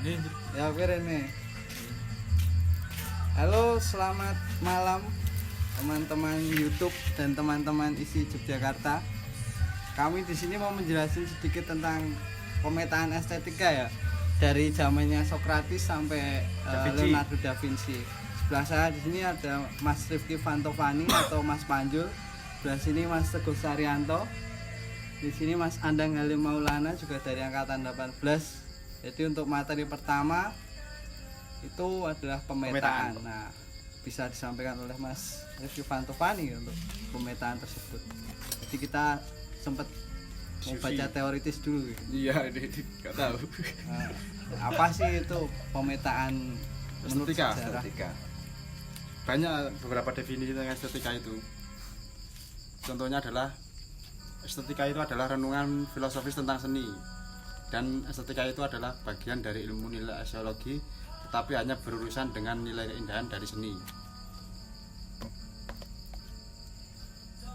Ini Ya Rene. Halo, selamat malam teman-teman YouTube dan teman-teman isi Yogyakarta. Kami di sini mau menjelaskan sedikit tentang pemetaan estetika ya, dari zamannya Socrates sampai Leonardo da Vinci. Sebelah saya di sini ada Mas Rifki Fantovani atau Mas Panjul. Sebelah sini Mas Teguh Saryanto. Di sini Mas Andang Halim Maulana juga dari angkatan 18. Jadi untuk materi pertama itu adalah pemetaan. Nah, bisa disampaikan oleh Mas Rifki Fantovani untuk pemetaan tersebut. Jadi kita sempat mau baca teoritis dulu. Iya, nggak tahu. Nah, apa sih itu pemetaan menurut sejarah? Estetika. Banyak beberapa definisi tentang estetika itu. Contohnya adalah estetika itu adalah renungan filosofis tentang seni, dan estetika itu adalah bagian dari ilmu nilai sosiologi, tetapi hanya berurusan dengan nilai keindahan dari seni.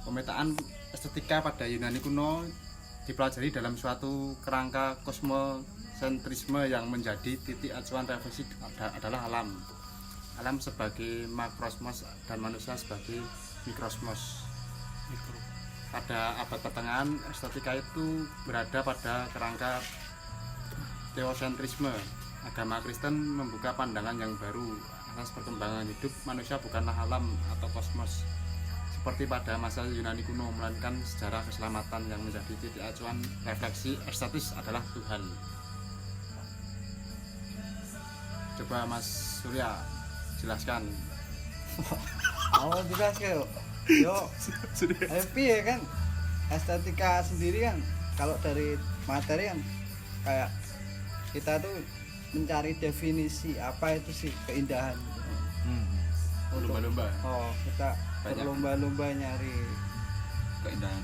Pemetaan estetika pada Yunani kuno dipelajari dalam suatu kerangka kosmosentrisme yang menjadi titik acuan refleksi adalah alam. Alam sebagai makrosmos dan manusia sebagai mikrosmos. Pada abad pertengahan, estetika itu berada pada kerangka teosentrisme. Agama Kristen membuka pandangan yang baru atas perkembangan hidup manusia bukanlah alam atau kosmos seperti pada masa Yunani kuno, melainkan sejarah keselamatan yang menjadi titik acuan refleksi estetis adalah Tuhan. Coba Mas Surya jelaskan. Oh, jelas kayak yo happy ya kan. Estetika sendiri kan kalau dari materi kan kayak kita tuh mencari definisi apa itu sih keindahan. Lomba-lomba. Oh, kita berlomba-lomba nyari Keindahan.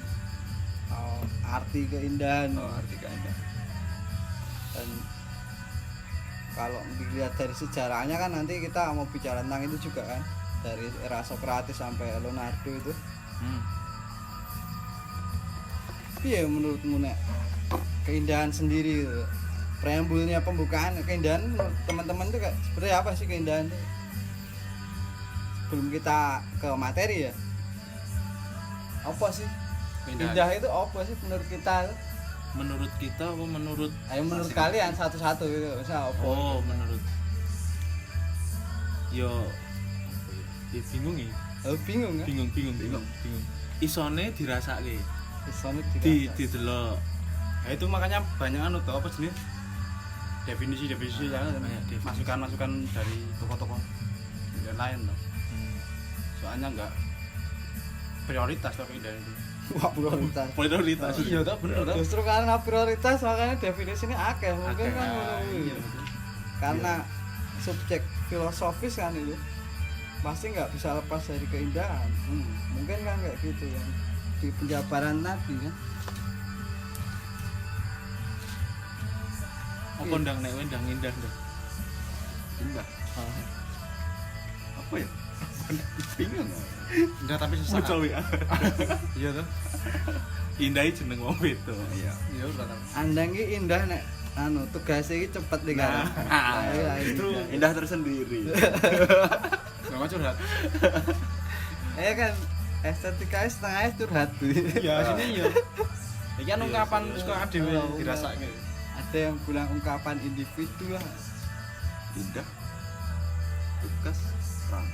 arti keindahan. Arti keindahan. Dan kalau dilihat dari sejarahnya kan nanti kita mau bicara tentang itu juga kan, dari era Socrates sampai Leonardo itu. Iya menurutmu nek keindahan sendiri gitu, preambulnya pembukaan keindahan menurut teman-teman itu kayak seperti apa sih keindahan itu? Sebelum kita ke materi ya, apa sih indah itu apa sih menurut kita? menurut kita apa menurut Ayo menurut kalian satu-satu gitu, misal apa? Oh, menurut yo bingung ya. Bingung kan? Bingung. Isone dirasake. Isone Didelok. Nah, itu makanya banyak apa jenis definisi-definisi yang masukan-masukan dari tokoh-tokoh yang lain loh. Soalnya enggak prioritas loh keindahan itu. Wah, prioritas. Iya, toh bener toh. Justru karena prioritas makanya definisinya akeh mungkin kan Iya. karena subjek filosofis kan itu pasti nggak bisa lepas dari keindahan. Mungkin kan kayak gitu ya di penjabaran tadi kan. apa ndang nek ndang indah ndang. Indah. Apa ya? Bingung. Indah tapi susah. Mucowi. Iya toh. Indah iki jeneng wong wedok. Iya. Iya udah tahu. Andang ki indah nek tugasnya iki cepet nih kan. Itu Indah tersendiri. sama curhat. Kan estetika setengah curhat. Ya sini ya. Iki kan ungkapan suka dhewe dirasake. Ada yang bilang ungkapan individu lah. Indah. Tugas perang.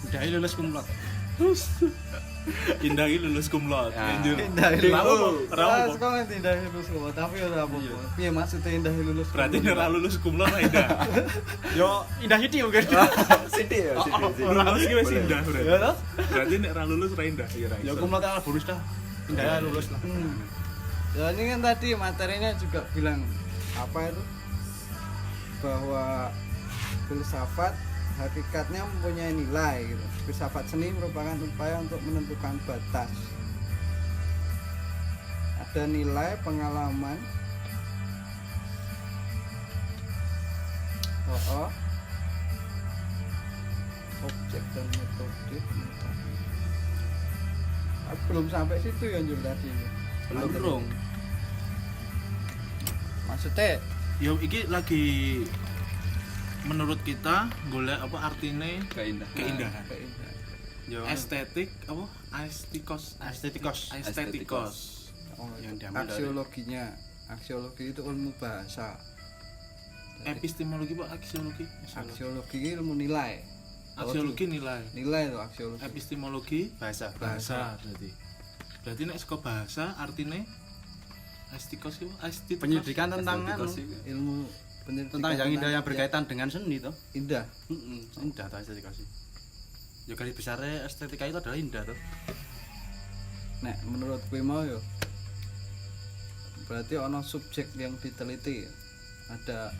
Udah lulus kumlot. Indah iki lulus cum laude. Ya. Anjir. Indah Rawo. Kok ngerti indah lulus kok, tapi ora apa-apa. Piye maksudnya indah lulus? Berarti nek ora lulus cum laude ra indah. Yo indah sithik mungkin. Sithik ya, Ora lulus ki wis indah berarti. Ya toh? Berarti nek ora lulus ra indah. Ya ra. Ya kumlot ala bonus dah. Indah lulus lah. Ya ini kan tadi materinya juga bilang apa itu, bahwa filsafat hakikatnya mempunyai nilai gitu. Filsafat seni merupakan upaya untuk menentukan batas. Ada nilai pengalaman, objek dan metode. Belum sampai situ ya Jul tadi. Belum. Maksudnya Ya iki lagi menurut kita golek apa artine keindahan. Yo Estetik apa? Estetikos. Oh, yang diambil dari- aksiologi itu ilmu bahasa. Epistemologi Pak, aksiologi. Aksiologi itu ilmu nilai. Aksiologi nilai. Nilai itu aksiologi. Epistemologi bahasa. bahasa berarti. Berarti nek saka bahasa artine estetikos itu estetikos. Pendidikan tentang Estetikos anu, itu. Ilmu pendidikan tentang yang indah yang ya, berkaitan dengan seni toh. indah. Indah toh estetika sih. Ya garis besarnya estetika itu adalah indah toh. Nek menurut gue mau yo. Berarti ono subjek yang diteliti. Ada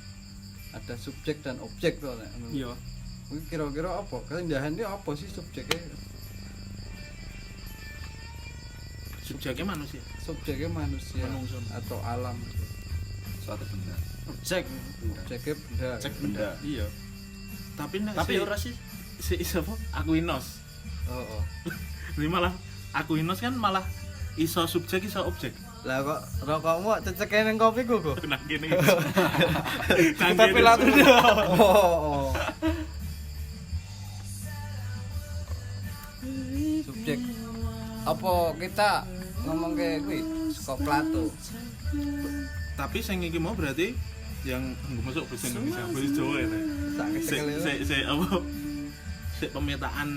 subjek dan objek tuh nek. Iya. Kuwi kira-kira apa? Keindahan itu apa sih subjeknya? Subjeknya manusia. Subjeknya manusia Menungso. atau alam. Suatu benda. Objek. Objeknya benda. Objek benda. Iya. Tapi nek Tapi ora sih. si siapa? Aquinos. Oh. Ini malah Aquinos kan malah iso subjek iso objek. Lah kok rokokmu ceceke ning kopi ku kok. Nah gini. Tapi latu. Oh. Subjek. Apa kita ngomong kayak kuwi saka Plato? Tapi sing iki mau berarti yang nggak masuk bahasa Indonesia, bahasa Jawa ya. Nek. Tak kesekele. Se apa? Se pemetaan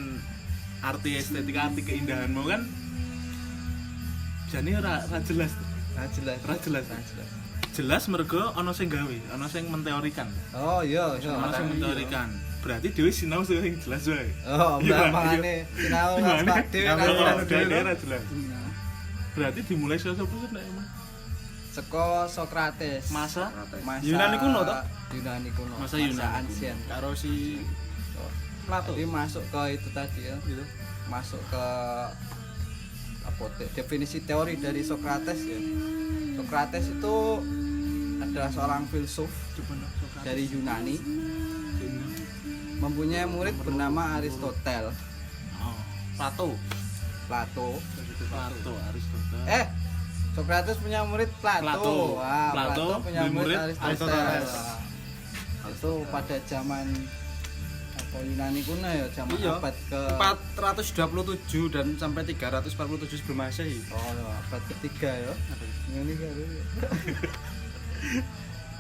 arti estetika, arti keindahan mau kan jane ora jelas. Nah, jelas. Ora jelas. Nah, jelas. Jelas mergo ana sing gawe, ana sing menteorikan. Oh iya, iya. Ana sing menteorikan. Berarti dhewe sinau sing jelas wae. Oh, Iya, mangane sinau Gimana? pas dhewe Nggak kan jelas jelas, dhewe. ora jelas. Berarti dimulai saka sapa sih nek emang? Saka Sokrates. Masa Masa Yunani kuno toh? Yunani kuno. Masa Yunani ansien. Karo si Plato. Jadi masuk ke itu tadi ya. Gitu. Masuk ke apa definisi teori dari Sokrates ya. Sokrates itu adalah seorang filsuf dari Yunani, mempunyai murid bernama Aristoteles, Oh, Plato. Plato. Plato, Aristoteles. Sokrates punya murid Plato. Plato. Wah, Plato punya punya murid murid Aristoteles. Aristoteles. Itu pada zaman apa Yunani kuno ya, zaman Iya. abad ke 427 dan sampai 347 sebelum Masehi. Oh, abad ketiga ya. Ini kan.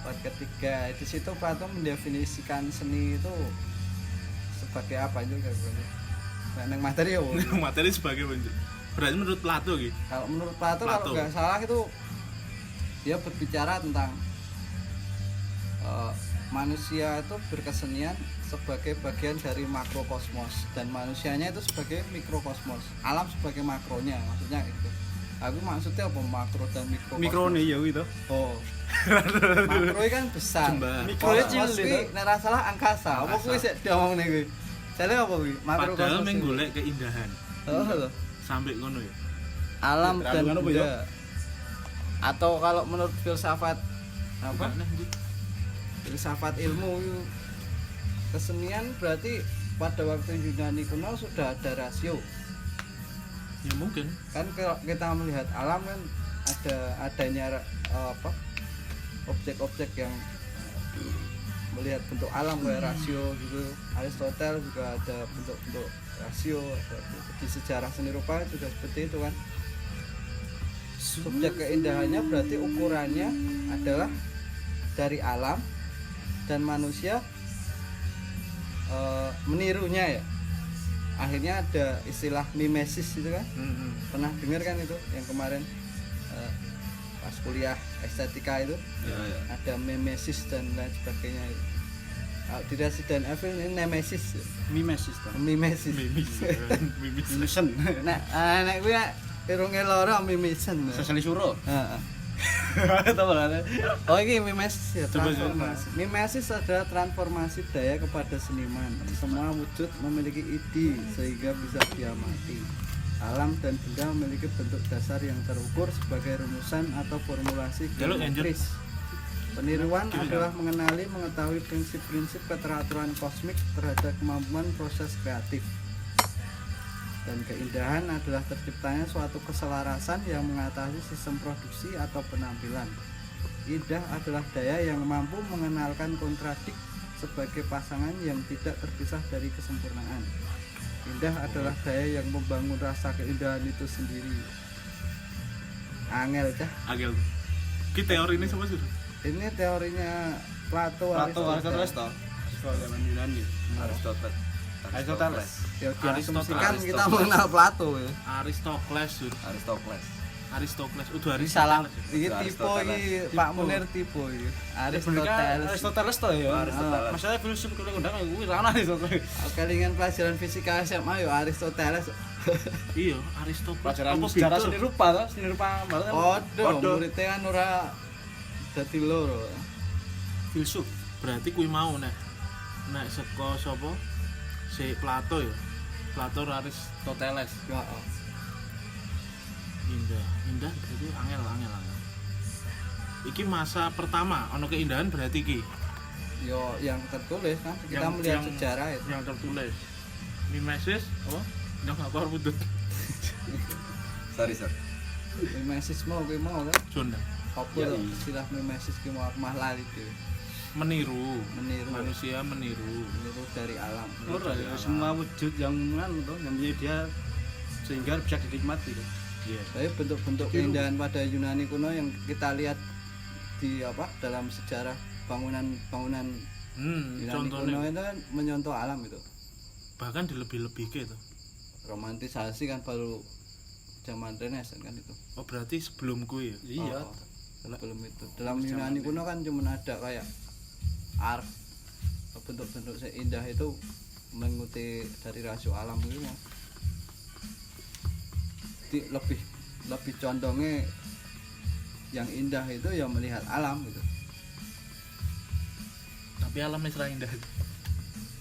Abad ketiga. Di situ Plato mendefinisikan seni itu sebagai apa juga sebenarnya. Nah, neng materi ya. Bu. Materi sebagai bentuk. Berarti menurut Plato gitu. Kalau menurut Plato, Plato. kalau nggak salah itu dia berbicara tentang manusia itu berkesenian sebagai bagian dari makrokosmos dan manusianya itu sebagai mikrokosmos, alam sebagai makronya, maksudnya itu. Aku maksudnya apa makro dan mikrokosmos? Mikro nih ya gitu. Oh. Makro kan besar. Jembar. Mikronya Kosmos cilik, kuwi toh. nek ora salah angkasa. Apa kuwi sik diomongne kuwi? Jane apa kuwi? Makro Padahal kosmos. menggolek keindahan. Oh, lho. Sampai ngono ya. Alam Terlalu dan kan apa benda. ya? Atau kalau menurut filsafat apa? Bukan, anjing. Filsafat ilmu itu, kesenian berarti pada waktu Yunani kuno sudah ada rasio. Ya mungkin. Kan kalau kita melihat alam kan adanya apa? Objek-objek yang melihat bentuk alam kayak rasio gitu. Aristoteles juga ada bentuk-bentuk rasio. Di sejarah seni rupa juga seperti itu kan. Subjek keindahannya berarti ukurannya adalah dari alam dan manusia menirunya ya. Akhirnya ada istilah mimesis itu kan. Pernah dengar kan itu yang kemarin pas kuliah estetika itu Ya, ya. ada mimesis dan lain sebagainya itu. Di Resident Evil ini nemesis, Mimesis toh. mimesis. Mimis. Mimesen. Nek kuwi irunge lara mimisen. Sesali suro. Heeh. Tahu lah. Oh ini mimesis ya, Coba, transformasi. Mimesis adalah transformasi daya kepada seniman. Semua wujud memiliki ide sehingga bisa diamati. Alam dan benda memiliki bentuk dasar yang terukur sebagai rumusan atau formulasi Jaluk, geometris. Peniruan Gini, adalah mengenali, mengetahui prinsip-prinsip keteraturan kosmik terhadap kemampuan proses kreatif. Dan keindahan adalah terciptanya suatu keselarasan yang mengatasi sistem produksi atau penampilan. Indah adalah daya yang mampu mengenalkan kontradik sebagai pasangan yang tidak terpisah dari kesempurnaan. Indah adalah daya yang membangun rasa keindahan itu sendiri. Angel cah. Agel. Ki teori ini sama sih? Ini teorinya Plato Aristoteles toh. Soal zaman Yunani. Aristoteles. Aristoteles. Ya diasumsikan Aristoteles. kita mengenal Plato ya. Aristokles, Sur. Aristokles. Aristokles. Udah Ini salah. Aristoteles. Ini Itu tipe Aristoteles. ini Pak Munir tipe ini. Aristoteles. Aristoteles toh ya. Aristoteles. Masalah filsuf kulo undang kuwi ra ana Aristoteles. Kelingan pelajaran fisika SMA yo Aristoteles. Iya, Aristokles. Pelajaran Apa sejarah beda? seni rupa toh, seni rupa barat. Podo, muridnya kan ora dadi loro. Filsuf. Berarti kuwi mau nek saka sapa? Si Plato ya. Plato Aristoteles. Ya. Indah berarti angel. Iki masa pertama ono keindahan berarti iki Yo yang tertulis kan kita melihat sejarah itu. yang tertulis. Mimesis apa? Yang apa rambut Sorry. Mimesisme kuwi mau kan. Jonda. Apa Ya, lho iya. istilah mimesis ki mau mah lali iki. Meniru Meniru meniru dari alam. Ora ya semua wujud yang tuh yang punya dia sehingga bisa dinikmati. iya Tapi bentuk-bentuk keindahan pada Yunani kuno yang kita lihat di dalam sejarah bangunan Yunani contohnya kuno itu kan menyontoh alam itu. bahkan dilebih-lebih gitu. Romantisasi kan baru zaman Renaissance kan itu. Oh berarti sebelum kuwi ya. Iya. Oh, belum itu. Dalam Yunani kuno kan cuma ada kayak art bentuk-bentuk seindah itu mengikuti dari rasio alam itu mau. Lebih condongnya yang indah itu ya melihat alam gitu. Tapi alamnya serang indah.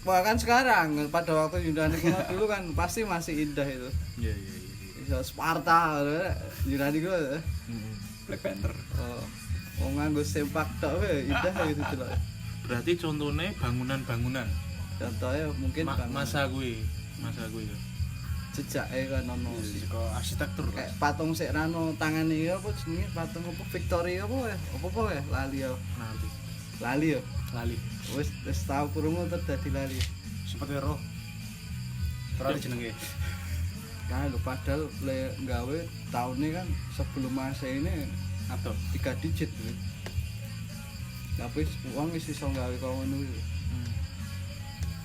Wah kan sekarang pada waktu Yunani kuno dulu kan pasti masih indah itu. Iya. Bisa Sparta Yunani kuno. Black Panther. Oh, nganggo sempak tok we indah gitu jelas. Berarti contohnya bangunan-bangunan. Contohnya mungkin Masa kuwi ya. jejake kan ono Kok arsitektur kayak patung sik rano tangane ya apa jenenge patung apa Victoria apa ya lali ya Nanti lali wis tau krungu terus dadi lali seperti roh. Terus jenenge. kan lho padahal le gawe tahunnya kan sebelum masa ini atau 3 digit gitu. Tapi uang wis iso gawe kaya ngono gitu.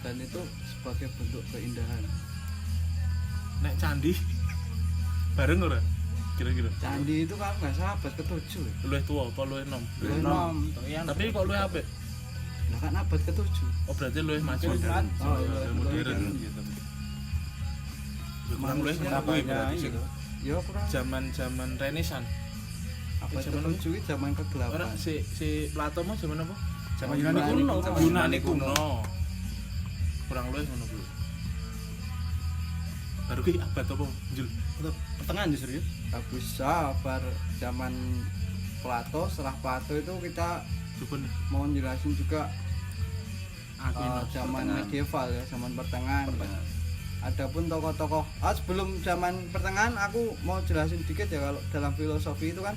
Dan itu sebagai bentuk keindahan. nek candi bareng ora kira-kira Candi itu kan nggak sahabat ketujuh ya. luwih tua apa luwih enom Luwih enom. tapi kok luwih apik Lah kan abad ketujuh. oh berarti luwih maju Modern. Oh, iya, iya, modern modern. gitu ya kurang luwih Manusia menapa banyak berarti gitu. Ya kurang zaman Renaissance abad zaman ketujuh itu zaman ke-8. ora si Plato mau zaman apa Zaman Oh, Yunani kuno. Yunani kuno kurang luwih ngono kuwi baru ki abad apa Jul Pertengahan justru ya. Gak bisa bar zaman Plato, setelah Plato itu kita coba nih mau jelasin juga Aquinas zaman pertengahan. medieval ya, zaman pertengahan. Adapun tokoh-tokoh sebelum zaman pertengahan aku mau jelasin dikit ya kalau dalam filosofi itu kan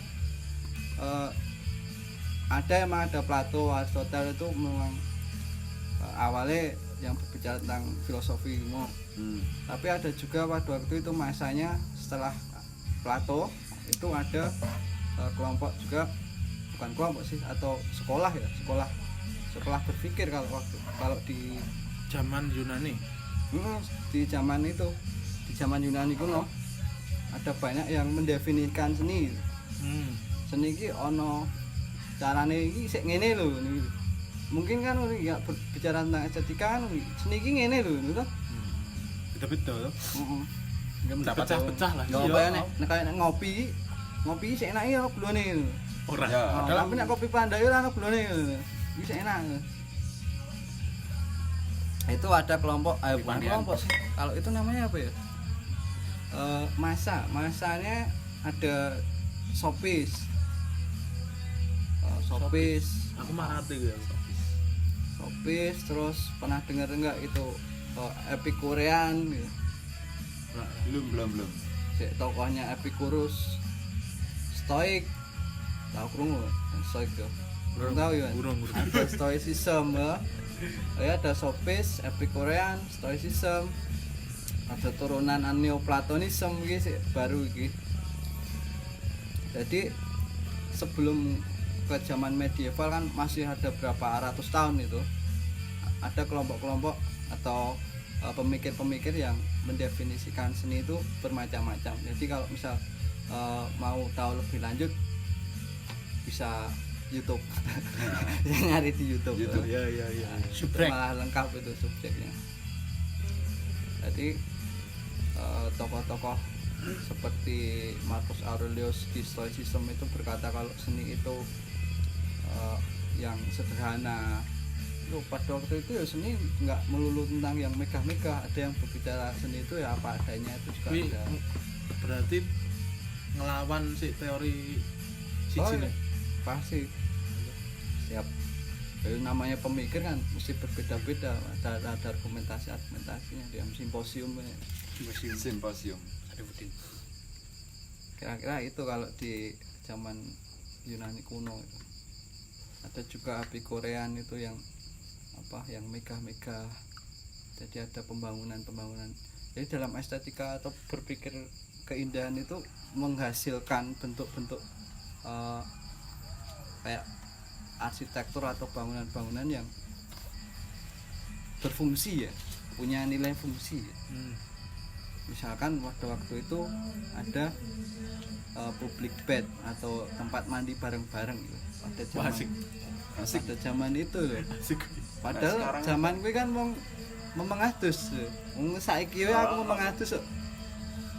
ada Plato, Aristoteles itu memang awalnya yang berbicara tentang filosofi ilmu. Tapi ada juga pada waktu itu masanya setelah Plato itu ada kelompok juga bukan kelompok sih atau sekolah ya sekolah berpikir kalau di zaman Yunani di zaman itu di zaman Yunani kuno ada banyak yang mendefinisikan seni. Seni iki ono carane iki sik ngene lho niku. Mungkin kan enggak berbicara tentang estetika kan seni iki ngene lho ngono toh. Beda-beda to. Heeh. pecah-pecah lah Ya kaya nek kayak ngopi sik enak ya glone. ora Ya. Tapi nek kopi pandai ora ono glone. Iki sik enak. Itu ada kelompok bukan Pandian. kelompok sih. Kalau itu namanya apa ya? Masanya ada sopis. Sopis, aku marati ya sopis, terus pernah dengar enggak itu Epikurean gitu. Belum. Si tokohnya Epikurus, Stoik, tahu krungu stoik yo. Belum tahu ya. Burung. Ada stoicism ya. Ada sophist, epicurean, stoicism. Ada turunan neoplatonism iki sih baru iki. Jadi sebelum ke zaman medieval kan masih ada berapa ratus tahun itu. Ada kelompok-kelompok atau pemikir-pemikir yang mendefinisikan seni itu bermacam-macam. Jadi kalau misal mau tahu lebih lanjut bisa YouTube. Nyari di YouTube. Iya. Subrek. Malah lengkap itu subjeknya. Jadi tokoh-tokoh seperti Marcus Aurelius di Stoicism itu berkata kalau seni itu yang sederhana. Loh, pada waktu itu ya seni nggak melulu tentang yang megah-megah, ada yang berbicara seni itu ya apa adanya itu juga Wih, ada. berarti ngelawan si teori Oh, siji iya. Pasti siap. Jadi namanya pemikir kan mesti berbeda-beda, ada argumentasinya di simposium ya. Simposium. Kira-kira itu kalau di zaman Yunani kuno itu. Ada juga Epikurean itu yang yang megah-megah. Jadi ada pembangunan. Jadi dalam estetika atau berpikir keindahan itu menghasilkan bentuk-bentuk kayak arsitektur atau bangunan-bangunan yang berfungsi ya, punya nilai fungsi ya. Misalkan pada waktu itu ada public bath atau tempat mandi bareng-bareng gitu. Pada zaman itu loh. Padahal zaman gue kan mau mengadus. Wong saiki yo aku mau mengadus kok.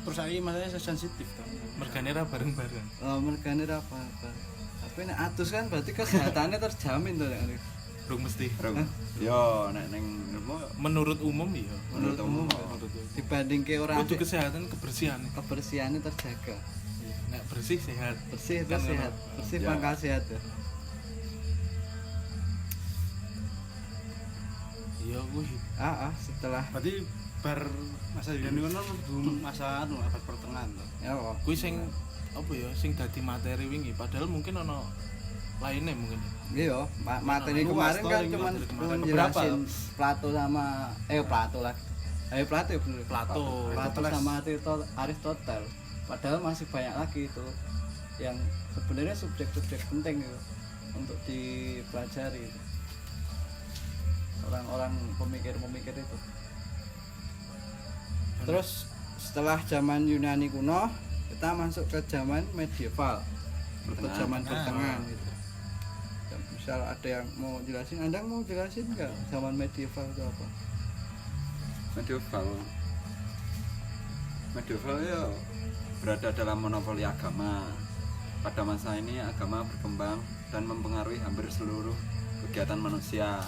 Terus saiki masalahnya sensitif to. mergane ra bareng-bareng. Mergane ra apa-apa. Tapi nek adus kan berarti kesehatannya terjamin to nek. Rung mesti. Yo nek ning Menurut umum iya. Menurut umum dibandingke orang Untuk kesehatan kebersihannya terjaga. Nek bersih sehat. Bersih Kan itu sehat. ngono. Bersih Ya. pangkal sehat ya. Iya kuwi. Setelah Berarti bar masa Yunani kono belum masa abad pertengahan to. ya kok. Kuwi sing apa ya sing dadi materi wingi padahal mungkin ana lainnya mungkin. Iya, materi Itu kemarin was kan to, cuman materi kemarin. menjelasin Plato sama Plato lagi. Plato ya bener. Plato. Plato sama Aristoteles. Padahal masih banyak lagi itu yang sebenarnya subjek-subjek penting gitu untuk dipelajari. Orang-orang pemikir-pemikir itu. Terus setelah zaman Yunani kuno, kita masuk ke zaman medieval. Atau zaman pertengahan gitu. Ya, misal ada yang mau jelasin, Anda mau jelasin nggak zaman medieval itu apa? medieval ya berada dalam monopoli agama. Pada masa ini agama berkembang dan mempengaruhi hampir seluruh kegiatan manusia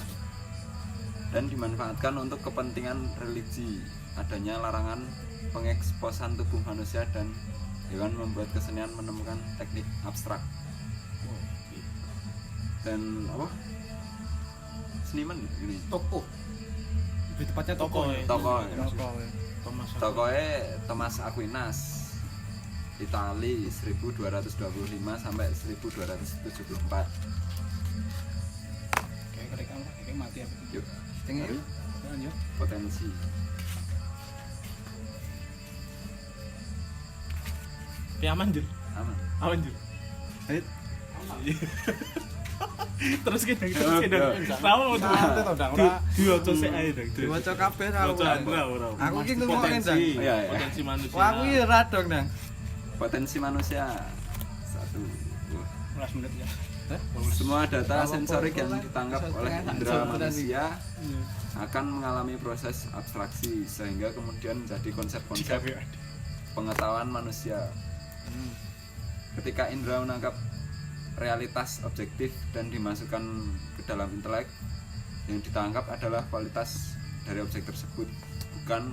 dan dimanfaatkan untuk kepentingan religi. Adanya larangan pengeksposan tubuh manusia dan hewan membuat kesenian menemukan teknik abstrak dan seniman ini Toko. Lebih tepatnya toko. Toko, ya. Toko. Thomas Thomas Aquinas, Itali 1225 sampai 1274. Kayak mereka kayak mati apa. Yuk, Setengah mari, Lanjut. potensi. Aman jur. Aman. Aman jur. Hait. Terus kita Ya. tahu Santai to, Dang, ora. Diwaca sik ae, Dang. Diwaca kabeh ra. Ora. Aku ki ngomongin Dang. Potensi, Iya, iya. potensi manusia. Wah, aku ki ra dong Dang. Potensi manusia 1. 15 menit ya. Semua data Kalau sensorik yang pola-pola ditangkap bisa oleh setengah indera jam manusia akan mengalami proses abstraksi sehingga kemudian menjadi konsep-konsep pengetahuan manusia. Ketika indera menangkap realitas objektif dan dimasukkan ke dalam intelek, yang ditangkap adalah kualitas dari objek tersebut, bukan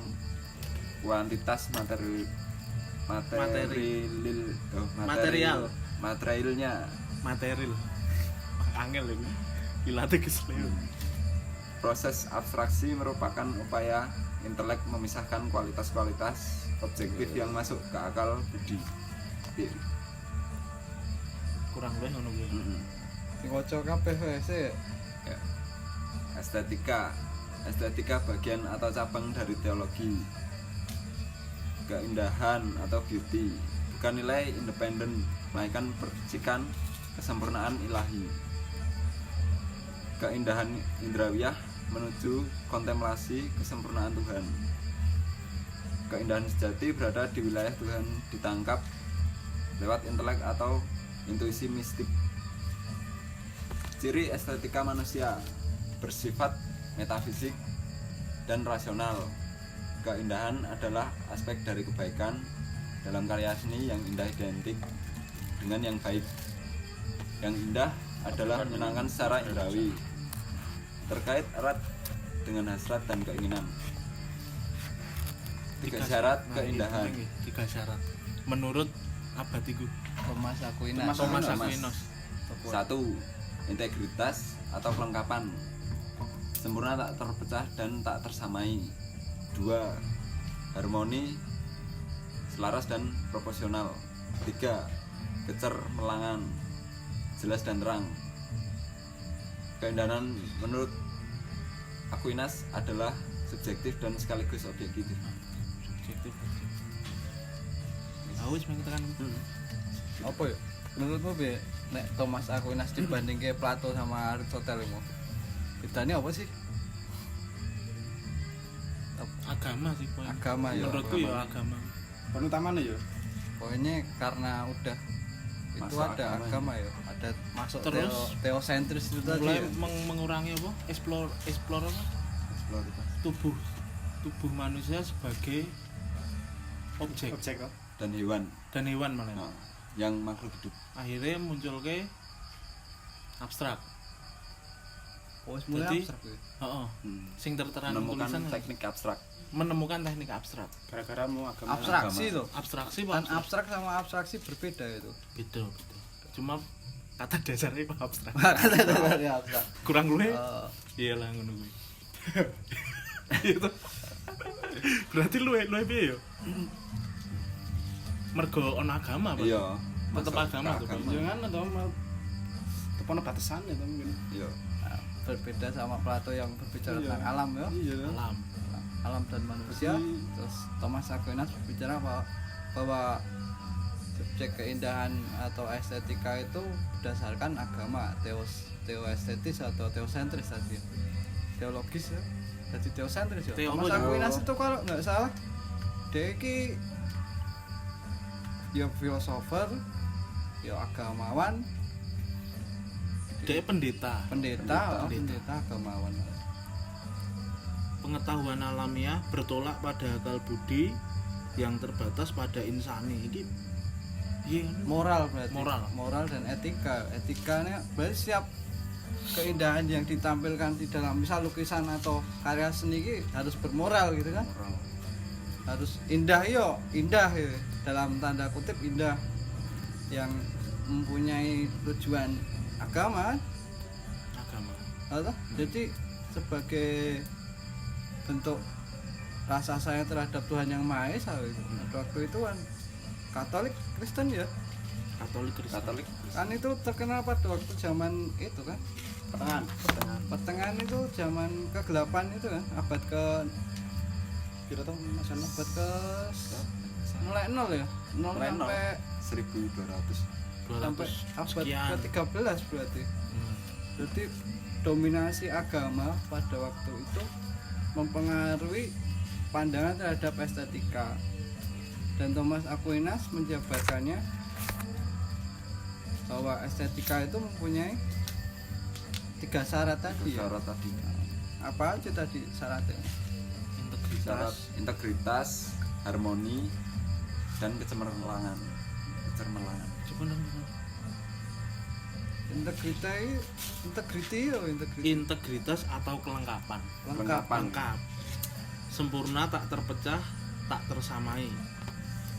kuantitas materialnya. Material. Angel ini. Ilate kesleo. Proses abstraksi merupakan upaya intelek memisahkan kualitas-kualitas objektif yang masuk ke akal budi. kurang luwih ngono kuwi. Diwaca kabeh wis. Ya. Estetika bagian atau cabang dari teologi. Keindahan atau beauty bukan nilai independen, melainkan percikan kesempurnaan ilahi. Keindahan indrawiyah menuju kontemplasi kesempurnaan Tuhan. Keindahan sejati berada di wilayah Tuhan ditangkap lewat intelek atau intuisi mistik. Ciri estetika manusia bersifat metafisik dan rasional. Keindahan adalah aspek dari kebaikan. Dalam karya seni yang indah identik dengan yang baik. Yang indah adalah menyenangkan secara indrawi, terkait erat dengan hasrat dan keinginan. 3 syarat keindahan. 3 syarat. Menurut abad iku Thomas Aquinas. Thomas Thomas. Aquinas. 1. Integritas atau kelengkapan, sempurna tak terpecah dan tak tersamai. 2. Harmoni, selaras dan proporsional. 3. Kecermelangan, jelas dan terang. Keindahan menurut Aquinas adalah subjektif dan sekaligus objektif. Subjektif. Wis mung tekan. Apa ya? Menurutmu be nek Thomas Aquinas dibandingke Plato sama Aristoteles mu? Bedanya apa sih? Agama sih poin. Agama ya. Menurutku ya agama. Penutamane ya. Pokoknya karena udah itu Masuk ada agama ya, ada masuk Terus teosentris itu tadi mulai ya. mengurangi apa? Explore apa? Tubuh manusia sebagai objek Objek kok. Dan hewan, dan hewan malah. nah, yang makhluk hidup. Akhirnya muncul ke abstrak. Oh, mulai Jadi, abstrak ya. Heeh. Sing tertera di Menemukan tulisan teknik abstrak. menemukan teknik abstrak. Gara-gara mau agama. Abstraksi loh. Abstraksi Dan apa? abstrak sama abstraksi berbeda itu. Beda. Cuma kata dasarnya kok abstrak. Kata dari abstrak. Kurang luwih. Eh, Iyalah ngono kuwi. Itu. Berarti luwih piye yo? Mergo ono agama apa? Iya. Tetep masuk agama ke tuh, Jangan atau mau tepono batasannya to mungkin. Iya. berbeda sama Plato yang berbicara tentang alam ya. Iya. Alam. Alam dan manusia. Terus Thomas Aquinas berbicara bahwa subjek keindahan atau estetika itu berdasarkan agama, teoestetis atau teosentris tadi. Teologis ya. Jadi teosentris ya. Thomas Teologis. Aquinas itu kalau nggak salah dia iki ya filosofer, ya agamawan, Dia pendeta. pendeta, agamawan. Pengetahuan alamiah bertolak pada akal budi yang terbatas pada insani. Iki iya Moral berarti. Moral. Dan etika. Etikanya berarti setiap keindahan yang ditampilkan di dalam misal lukisan atau karya seni ini harus bermoral gitu kan. Harus indah yo, indah ya. Dalam tanda kutip indah yang mempunyai tujuan agama. Atau jadi sebagai bentuk rasa sayang terhadap Tuhan yang Maha Esa itu. Waktu itu kan Katolik Kristen ya. Katolik Kristen. Katolik. Kan itu terkenal pada waktu zaman itu kan. Pertengahan itu zaman kegelapan itu kan, abad ke Kira tau nasional. abad ke mulai nol ya. Nol Mulai nol. sampai 1200. sampai abad sekian. ke-13 berarti. Jadi dominasi agama pada waktu itu mempengaruhi pandangan terhadap estetika, dan Thomas Aquinas menjabarkannya bahwa estetika itu mempunyai 3 syarat tadi ya. Syarat tadi. Apa aja tadi syaratnya? Syarat integritas, harmoni, dan kecermelangan. Coba dong. Integritas atau kelengkapan. Lengkap. Sempurna, tak terpecah, tak tersamai.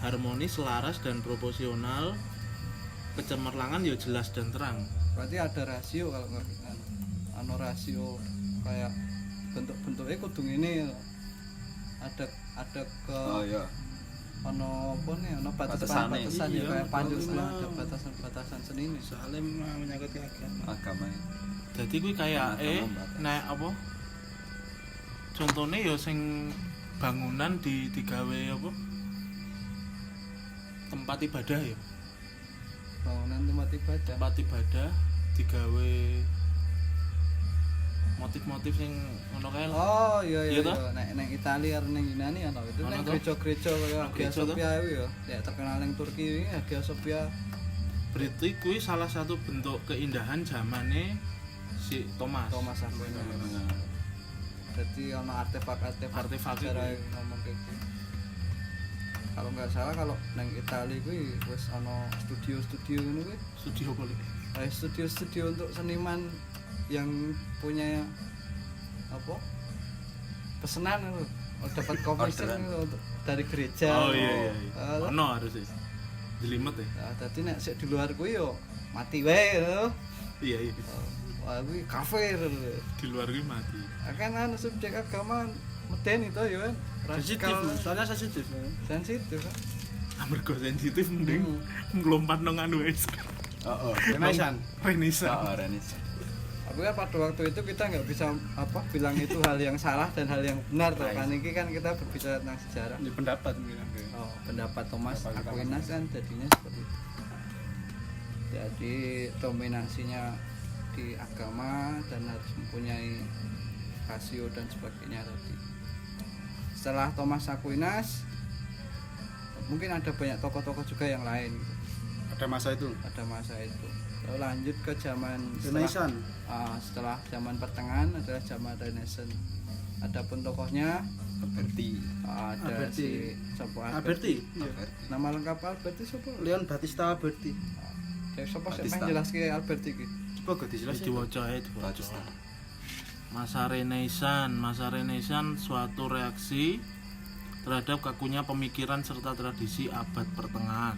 Harmoni, selaras dan proporsional. Kecemerlangan ya jelas dan terang. Berarti ada rasio kalau nggak ano rasio kayak bentuk-bentuknya kudu ini ada ke Oh iya. ono apa nih ono Batasane. batasan ya Iya, kayak panjus betul. lah ada batasan seni ini. soalnya menyangkut agama. agama ini. Jadi kuwi kayak Agama batas. nek apa? Contohnya ya sing bangunan digawe apa? Tempat ibadah ya. Bangunan tempat ibadah. Tempat ibadah digawe motif-motif sing ngono kae lah. Oh iya Iya iya toh? iya. Nek Italia karo ning Yunani ono itu Ono ning toh? gereja-gereja kaya Hagia Gereja toh? Sophia kuwi ya. Ya terkenal ning Turki ini Hagia Sophia. Berarti kuwi salah satu bentuk keindahan zamane si Thomas. Thomas Aquinas. Jadi ono artefak-artefak Artefak sejarah itu. yang ngomong kayak gitu. Kalau nggak salah kalau neng Italia kuwi wis ono studio-studio ngono kuwi. Studio boleh. Studio-studio untuk seniman yang punya apa? Pesanan itu. Oh, dapat commission Orderan. itu untuk dari gereja. Oh iya iya. Ah, Ono harusnya. Jelimet ya. Nah, tadi nek sik di luar kuwi yo mati wae lho. Iya iya. Wah, kuwi kafir. Di luar kuwi mati. Kan anu subjek agama medeni to yo kan. Sensitif, Radikal. soalnya sensitif. Sensitif kan. Amarga sensitif mending ngelompat nang anu wis. Oh, Renaissance. Renaissance. Tapi kan pada waktu itu kita nggak bisa apa bilang itu hal yang salah dan hal yang benar toh. Kan ini kan kita berbicara tentang sejarah. Ini pendapat mungkin. Oh, pendapat Thomas Pendapat kita Aquinas kan jadinya seperti itu. Jadi dominasinya di agama dan harus mempunyai rasio dan sebagainya tadi. Setelah Thomas Aquinas mungkin ada banyak tokoh-tokoh juga yang lain gitu. Ada masa itu. Pada masa itu. Lalu lanjut ke zaman Renaissance. setelah zaman pertengahan adalah zaman Renaissance. Adapun tokohnya Alberti. ada Alberti. si Sopo Alberti. Alberti. Nama lengkap Alberti siapa? Leon Battista Alberti. Siapa sih Batista. yang jelas ke Alberti iki? Coba gak dijelasin. Diwaca ae, Batista. diwaca. Masa Renaissance suatu reaksi terhadap kakunya pemikiran serta tradisi abad pertengahan.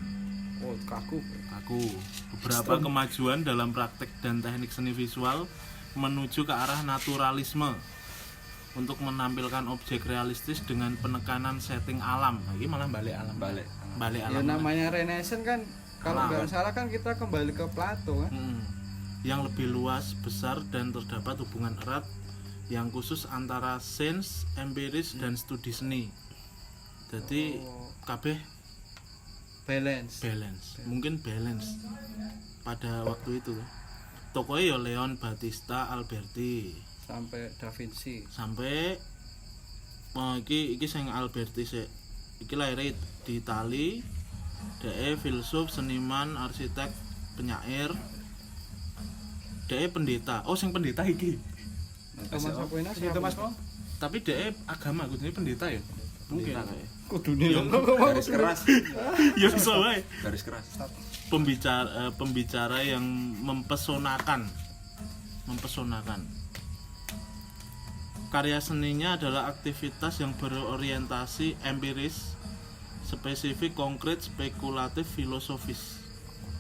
Oh, kaku. Beberapa kemajuan dalam praktek dan teknik seni visual menuju ke arah naturalisme untuk menampilkan objek realistis dengan penekanan setting alam. Nah, ini malah balik alam. Balik. Balik Ya alam. namanya Renaissance kan kalau Alam. nggak salah kan kita kembali ke Plato kan. Yang lebih luas, besar dan terdapat hubungan erat yang khusus antara sains, empiris dan studi seni. Jadi Oh. kabeh Balance. mungkin balance pada waktu itu. Tokoe ya Leon Battista Alberti Sampai Da Vinci. sampai iki sing Alberti sik. Iki lahir di Itali. Dhek filsuf, seniman, arsitek, penyair. Dhek pendeta. Oh, sing pendeta iki. Thomas Aquinas. Itu Mas mau? Tapi dhek agama kudune pendeta ya. Mungkin. Pendeta kayak. Kudune Yang Garis keras. Ya iso wae. Garis keras. Pembicara yang mempesonakan. Karya seninya adalah aktivitas yang berorientasi empiris, spesifik, konkret, spekulatif, filosofis.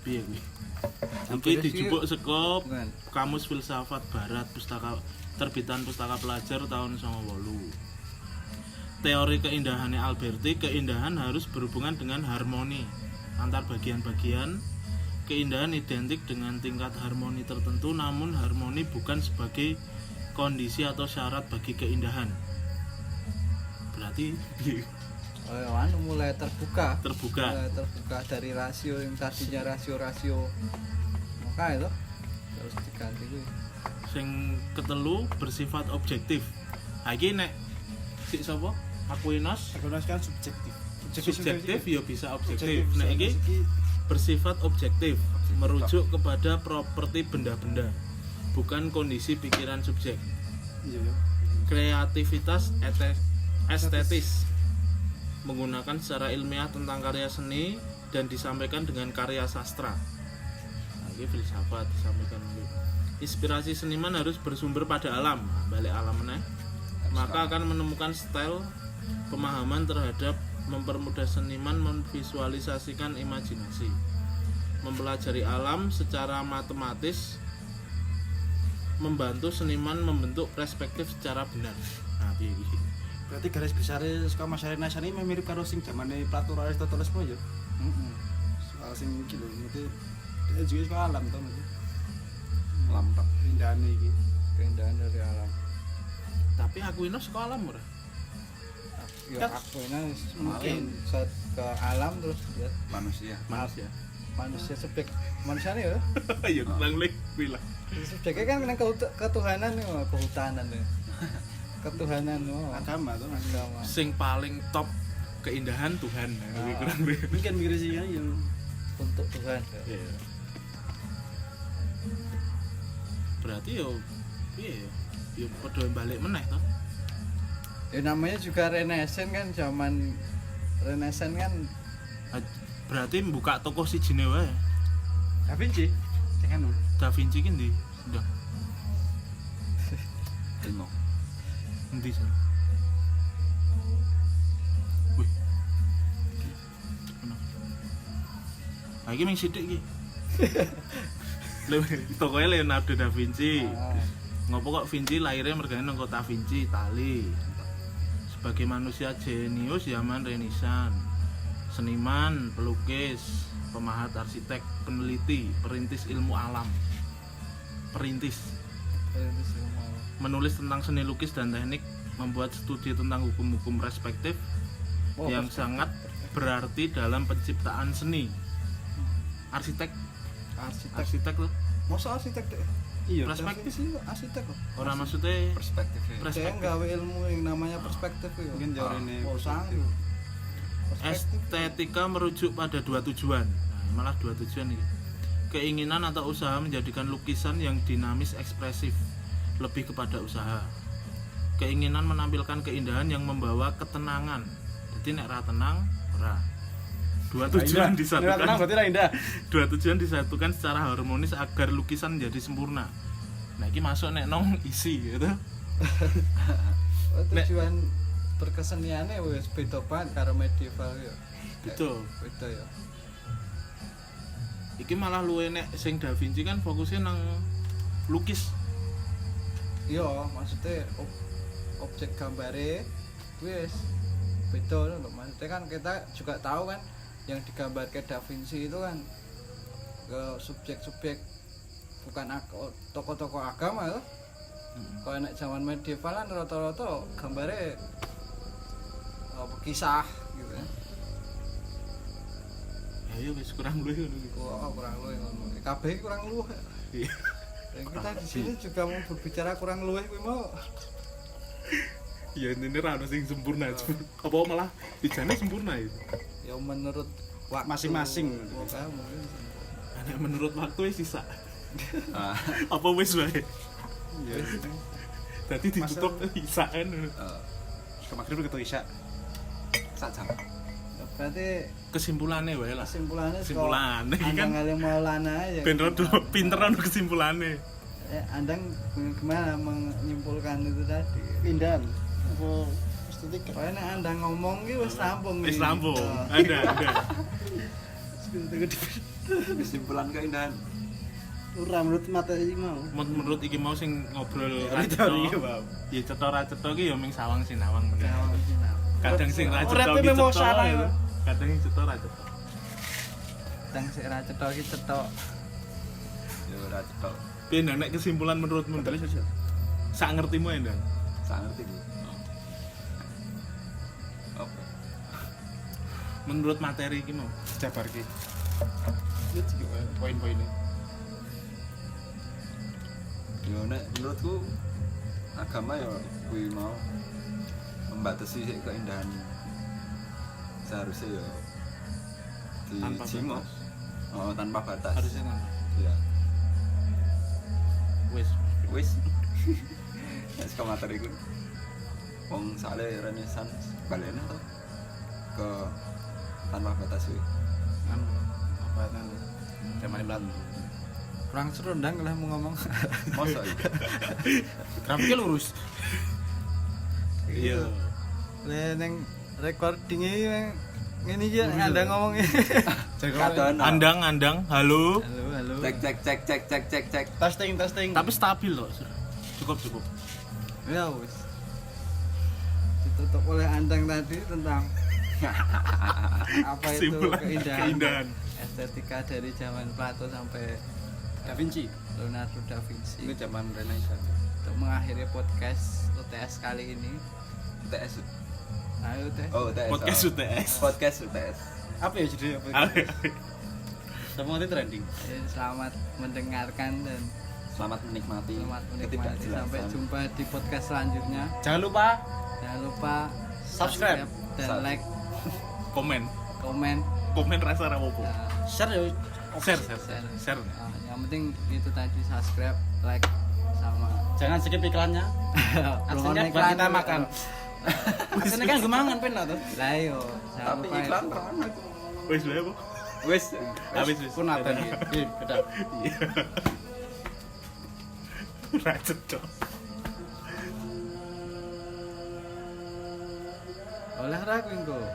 Piye kuwi? Iki Empiris dijupuk saka Bukan. Kamus Filsafat Barat terbitan Pustaka Pelajar tahun 98. Teori keindahannya Alberti, keindahan harus berhubungan dengan harmoni antar bagian-bagian. Keindahan identik dengan tingkat harmoni tertentu, namun harmoni bukan sebagai kondisi atau syarat bagi keindahan. Berarti Anu mulai terbuka. terbuka. Mulai terbuka dari rasio yang tadinya rasio maka itu terus diganti kuwi. Sing ketelu bersifat objektif. Ha iki nek sik sapa? Aquinas Aquinas kan subjektif. subjektif ya bisa objektif. Nek iki bersifat objektif, merujuk kepada properti benda-benda, bukan kondisi pikiran subjek. Iya. Kreativitas estetis menggunakan secara ilmiah tentang karya seni dan disampaikan dengan karya sastra. Nah, ini filsafat disampaikan. Inspirasi seniman harus bersumber pada alam, balik alam meneh. Maka akan menemukan style pemahaman terhadap mempermudah seniman memvisualisasikan imajinasi, mempelajari alam secara matematis, membantu seniman membentuk perspektif secara benar. Nah, Berarti garis besar saka masyarakat nasional ini mirip karo sing zamane Plato Aristoteles po ya. Heeh. Soal sing iki lho, mesti dia juga saka alam to mesti. Lampak. Indahane iki. Keindahan dari alam. Tapi Aquinas ke alam ora? Ya Kan- aku ini mungkin saat ke alam terus dia Manusia. Manusia. manusia subjek manusia nih ya. Ya kurang lebih bilang. Subjeknya kan menang ketuhanan nih, kehutanan nih. Ketuhanan oh. Agama to. Agama. Sing paling top keindahan Tuhan. Nah, kurang lebih. Mungkin mikir sih kan yang Untuk Tuhan. Ya. Iya. Berarti yo piye yo? Yo padha balik meneh to. Ya namanya juga Renaissance kan zaman Renaissance kan Berarti buka toko sijine wae. Da Vinci. Cek anu. Da Vinci ki ndi? Ndak. Tengok. Endi sih? Wih. Nah, iki ming sithik iki. Tokoe Leonardo da Vinci. ah, Ngopo kok Vinci lahirnya mergane nang kota Vinci, Itali. Sebagai manusia jenius zaman Renaissance, seniman, pelukis, pemahat arsitek, peneliti, perintis ilmu alam. Perintis, itu semua. menulis tentang seni lukis dan teknik, membuat studi tentang hukum-hukum perspektif Oh, yang perspektif. sangat berarti dalam penciptaan seni. Arsitek, arsitek tuh. Masa arsitek deh? Iya. Perspektif sih arsitek kok. orang maksudnya Perspektifnya. Saya perspektif. gawe ilmu yang namanya perspektif ya. Mungkin jauh ini. Oh, sanggup. Perspektif. Estetika merujuk pada dua tujuan. Nah, malah dua tujuan ini. Keinginan atau usaha menjadikan lukisan yang dinamis ekspresif, lebih kepada usaha. Keinginan menampilkan keindahan yang membawa ketenangan. Jadi nek ra tenang, ora. Dua tujuan disatukan. Tenang berarti ra indah. Dua tujuan disatukan secara harmonis agar lukisan menjadi sempurna. Nah, ini masuk nek nong isi gitu. Oh, tujuan berkeseniannya wis beda banget karo medieval ya. Betul. Beda ya. Iki malah luwe nek sing Da Vinci kan fokusnya nang lukis. Iya, maksudnya objek gambare wis beda lho. Maksudnya kan kita juga tahu kan yang digambarkan Da Vinci itu kan ke subjek-subjek bukan tokoh-tokoh agama loh. Kalau nek zaman medieval kan rata-rata gambare kisah gitu kan. Ayo wis kurang luwih ngono iki. Wah, kurang luwih ngono. Kabeh kurang luwih. Iya. Dan kita di sini juga mau berbicara kurang luwih kuwi mau. Ya ini ra ono sing sempurna. Apa malah dijane sempurna itu. Ya menurut waktu Masing-masing. Oh, kamu Nek menurut waktu wis sisa. Ah, Apa wis wae. Iya. Dadi ditutup sisa kan. Ke maghrib ketemu isya. sak jam. berarti Kesimpulannya wae lah. kesimpulannya Kesimpulannya iki kan Andang kali Maulana aja. ben rada pinter ono kesimpulannya. Andang gimana menyimpulkan itu tadi? Indah. Apa estetika? Pokoknya nek Andang ngomong ki wis rampung. Wis nih. rampung. Oh. Ada. Kesimpulan keindahan. Ora menurut materi mau. Menurut iki mau sing ngobrol ra teori iki, cetha. Bang. Ya cetha ra cetha ki ya ming sawang sinawang meneh. Nah, Kadang sing ra cetha Urip ki memang cetha. salah, gitu. ya. Kadang sing cetha ra cetha. Andang sik ra cetha ki cetha. Yo ora cetok. Piye Ndang, nek kesimpulan menurutmu Ndang? Sak ngertimu ya Ndang? Sak ngerti iki. Apa? Menurut materi iki mau. Jabar ki. Itu juga poin-poinnya. Yo nek menurutku agama ya kuwi mau membatasi sik keindahan seharusnya ya Tanpa dijimo. batas. Oh, tanpa batas. Harusnya kan. Iya. Wis. Wis. Wis ke materi ku. Wong sale Renaissance balene to ke tanpa batas kuwi. Anu apa kan zaman Plato. Kurang seru Andang lah mau ngomong. Mosok iki. Grafiknya lurus. Iya. Le neng recording iki ngene iki Andang ngomong. Kadono. Andang, halo. Halo. Cek. Testing. Tapi stabil loh. Cukup. Ya wis. tutup oleh Anteng tadi tentang apa itu Kesimpulan keindahan. estetika dari zaman Plato sampai Da Vinci Leonardo da Vinci. itu zaman Renaissance. Untuk mengakhiri podcast UTS kali ini, UTS. ayo teh. Oh, UTS. Podcast oh. UTS. Podcast UTS. Apa ya judulnya? Semua itu trending. Selamat mendengarkan dan Selamat menikmati. selamat menikmati. ketidakjelasan. Sampai jumpa di podcast selanjutnya. Jangan lupa Jangan lupa Subscribe. dan Sub- like, Komen. komen, Rasa rapopo. nah, share ya. Share. share. Yang penting itu tadi subscribe, like, sama Jangan skip iklannya. Aslinya buat kita makan. Aslinya kan gue mangan pen tuh. Lah yo, jangan Tapi lupa iklan itu. kan. Wes lho apa? Wes, Habis wis. pun ada nih. Beda. Racet dong. Oleh ragu engko.